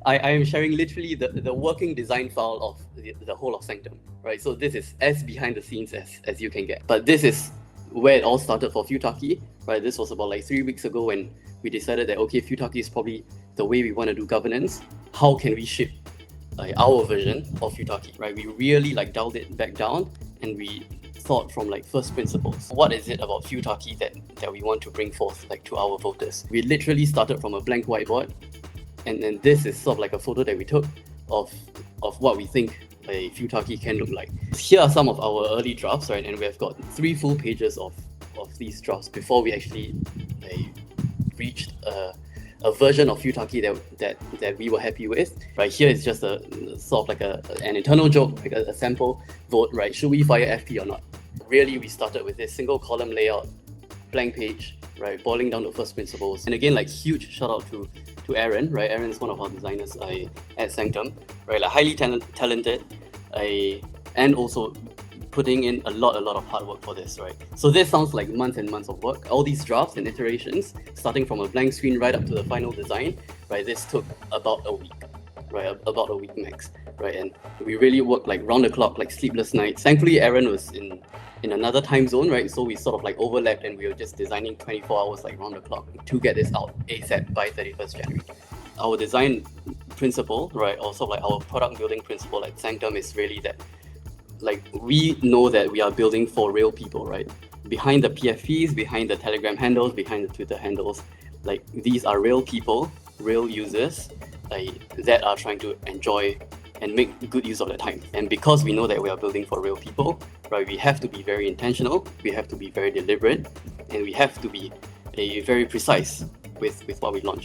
I am sharing literally the working design file of the whole of Sanctum, right? So this is as behind the scenes as you can get. But this is where it all started for Funtarchy, right? This was about like 3 weeks ago when we decided that, okay, Funtarchy is probably the way we want to do governance. How can we ship our version of Funtarchy, right? We really like dialed it back down and we thought from like first principles. What is it about Funtarchy that we want to bring forth like to our voters? We literally started from a blank whiteboard, and then this is sort of like a photo that we took of what we think a Funtarchy can look like. Here are some of our early drafts, right? And we have got 3 full pages of these drafts before we actually reached a version of Funtarchy that we were happy with. Right here is just a sort of like an internal joke, like a sample vote, right? Should we fire FP or not? Really, we started with this single column layout, blank page, right? Boiling down to first principles. And again, like huge shout out to Aaron, right? Aaron is one of our designers at Sanctum, right? Like highly talented, and also putting in a lot of hard work for this, right? So this sounds like months and months of work. All these drafts and iterations, starting from a blank screen right up to the final design, right? This took about a week, right? About a week max, right? And we really worked like round the clock, like sleepless nights. Thankfully, Aaron was in another time zone, right? So we sort of like overlapped and we were just designing 24 hours like round the clock to get this out ASAP by 31st January. Our design principle, right? Also like our product building principle at Sanctum is really that like we know that we are building for real people, right? Behind the PFPs, behind the Telegram handles, behind the Twitter handles, like these are real people, real users that are trying to enjoy and make good use of their time. And because we know that we are building for real people, right, we have to be very intentional, we have to be very deliberate, and we have to be very precise with what we launch.